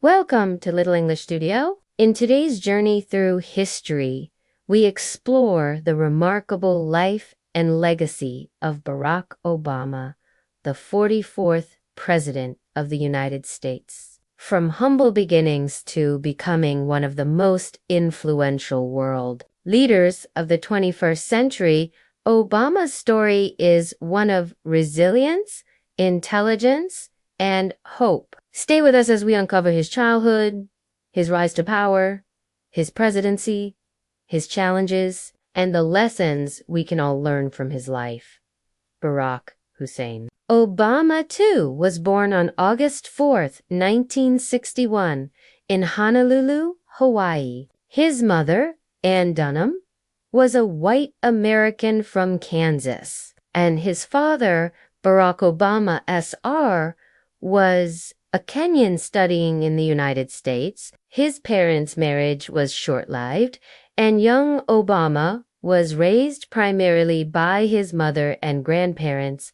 Welcome to Little English Studio. In today's journey through history, we explore the remarkable life and legacy of Barack Obama, the 44th President of the United States. From humble beginnings to becoming one of the most influential world leaders of the 21st century, Obama's story is one of resilience, intelligence, and hope. Stay with us as we uncover his childhood, his rise to power, his presidency, his challenges, and the lessons we can all learn from his life. Barack Hussein. Obama, too, was born on August 4th, 1961, in Honolulu, Hawaii. His mother, Ann Dunham, was a white American from Kansas, and his father, Barack Obama Sr., was a Kenyan studying in the United States. His parents' marriage was short-lived, and young Obama was raised primarily by his mother and grandparents.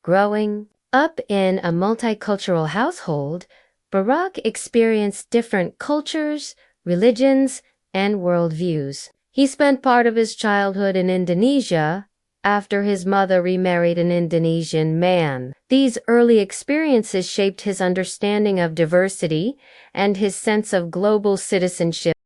Growing up in a multicultural household, Barack experienced different cultures, religions, and worldviews. He spent part of his childhood in Indonesia after his mother remarried an Indonesian man. These early experiences shaped his understanding of diversity and his sense of global citizenship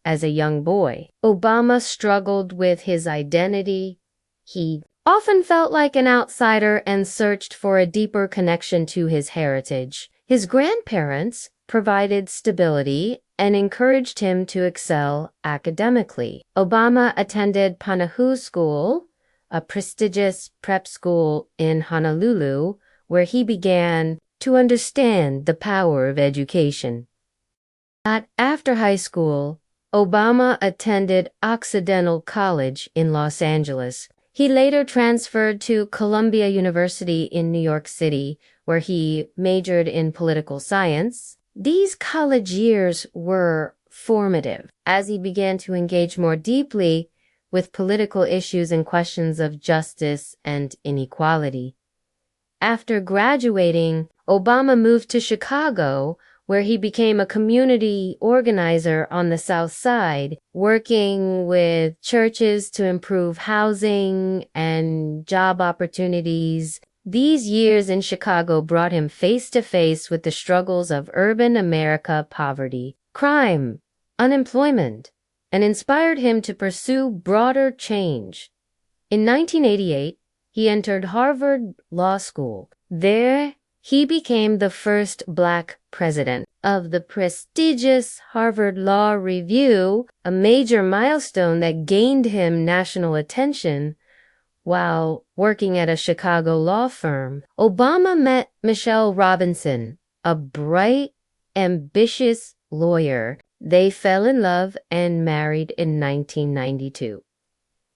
as a young boy. Obama struggled with his identity. He often felt like an outsider and searched for a deeper connection to his heritage. His grandparents provided stability and encouraged him to excel academically. Obama attended Panahu School, a prestigious prep school in Honolulu, where he began to understand the power of education. After high school, Obama attended Occidental College in Los Angeles. He later transferred to Columbia University in New York City, where he majored in political science. These college years were formative as he began to engage more deeply with political issues and questions of justice and inequality. After graduating, Obama moved to Chicago, where he became a community organizer on the South Side, working with churches to improve housing and job opportunities. These years in Chicago brought him face to face with the struggles of urban America: poverty, crime, unemployment, and inspired him to pursue broader change. In 1988, he entered Harvard Law School. There, he became the first Black president of the prestigious Harvard Law Review, a major milestone that gained him national attention. While working at a Chicago law firm, Obama met Michelle Robinson, a bright, ambitious lawyer. They fell in love and married in 1992.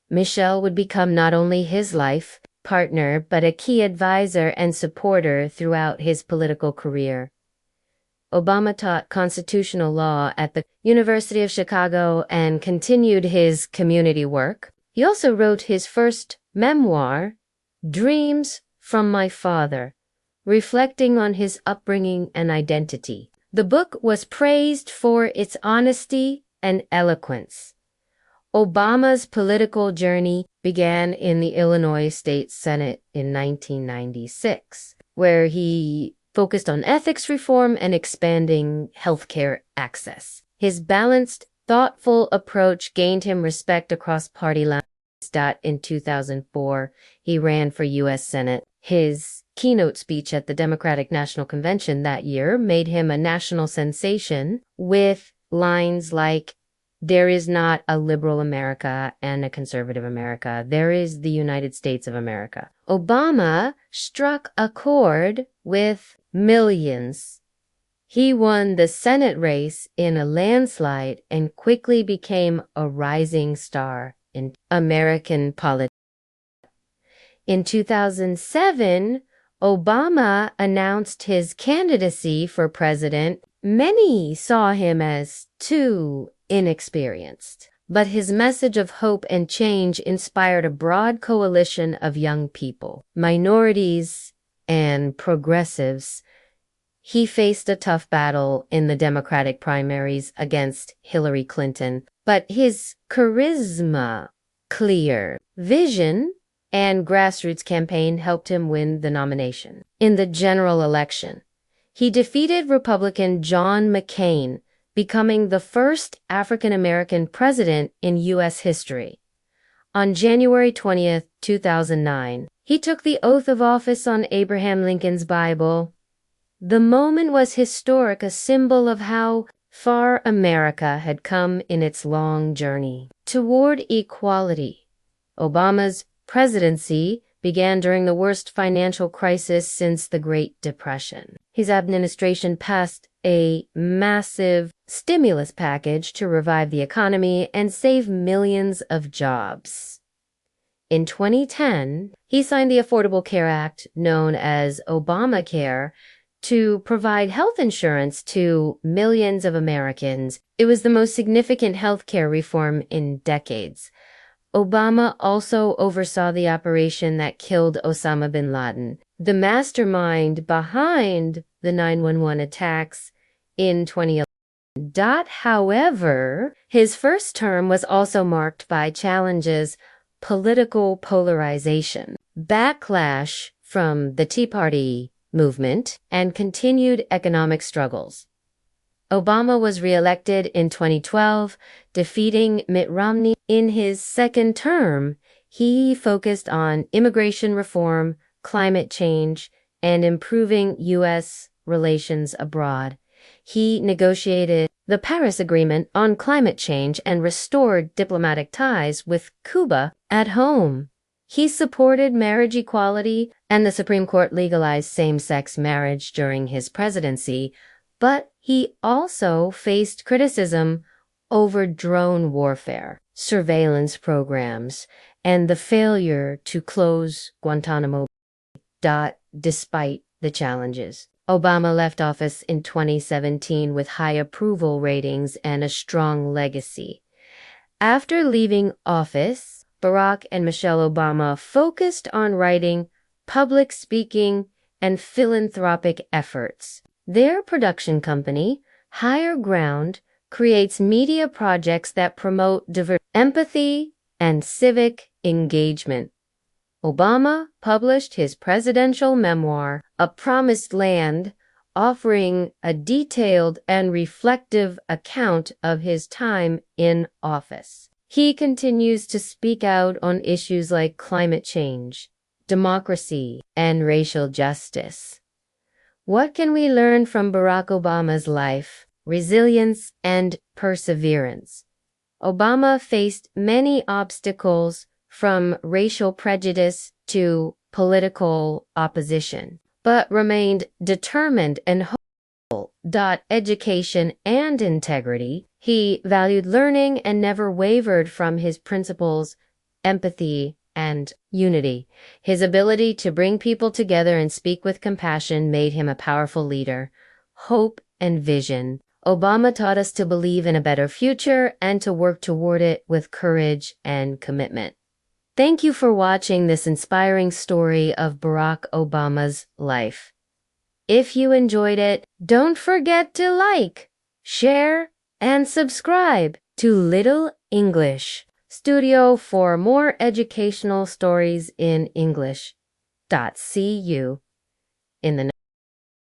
Michelle would become not only his life partner, but a key advisor and supporter throughout his political career. Obama taught constitutional law at the University of Chicago and continued his community work. He also wrote his first memoir, Dreams from My Father, reflecting on his upbringing and identity. The book was praised for its honesty and eloquence. Obama's political journey began in the Illinois State Senate in 1996, where he focused on ethics reform and expanding healthcare access. His balanced, thoughtful approach gained him respect across party lines. In 2004, he ran for U.S. Senate. His keynote speech at the Democratic National Convention that year made him a national sensation, with lines like, "There is not a liberal America and a conservative America. There is the United States of America." Obama struck a chord with millions. He won the Senate race in a landslide and quickly became a rising star in American politics. In 2007, Obama announced his candidacy for president. Many saw him as too inexperienced, but his message of hope and change inspired a broad coalition of young people, minorities, and progressives He faced a tough battle in the Democratic primaries against Hillary Clinton, but his charisma, clear vision, and grassroots campaign helped him win the nomination. In the general election, he defeated Republican John McCain, becoming the first African-American president in U.S. history. On January 20th, 2009, he took the oath of office on Abraham Lincoln's Bible. The moment was historic, a symbol of how far America had come in its long journey toward equality. Obama's presidency began during the worst financial crisis since the Great Depression. His administration passed a massive stimulus package to revive the economy and save millions of jobs. In 2010, he signed the Affordable Care Act, known as Obamacare, to provide health insurance to millions of Americans. It was the most significant healthcare reform in decades. Obama also oversaw the operation that killed Osama bin Laden, the mastermind behind the 9/11 attacks in 2011. However, his first term was also marked by challenges: political polarization, backlash from the Tea Party movement, and continued economic struggles. Obama was reelected in 2012, defeating Mitt Romney. In his second term, he focused on immigration reform, climate change, and improving U.S. relations abroad. He negotiated the Paris Agreement on climate change and restored diplomatic ties with Cuba at home. He supported marriage equality, and the Supreme Court legalized same-sex marriage during his presidency, but he also faced criticism over drone warfare, surveillance programs, and the failure to close Guantanamo Bay. Despite the challenges, Obama left office in 2017 with high approval ratings and a strong legacy. After leaving office, Barack and Michelle Obama focused on writing, public speaking, and philanthropic efforts. Their production company, Higher Ground, creates media projects that promote empathy and civic engagement. Obama published his presidential memoir, A Promised Land, offering a detailed and reflective account of his time in office. He continues to speak out on issues like climate change, democracy, and racial justice. What can we learn from Barack Obama's life, resilience, and perseverance? Obama faced many obstacles, from racial prejudice to political opposition, but remained determined and hopeful. Education and integrity. He valued learning and never wavered from his principles, empathy, and unity. His ability to bring people together and speak with compassion made him a powerful leader. Hope and vision. Obama taught us to believe in a better future and to work toward it with courage and commitment. Thank you for watching this inspiring story of Barack Obama's life. If you enjoyed it, don't forget to like, share, and subscribe to Little English Studio for more educational stories in English. See you in the next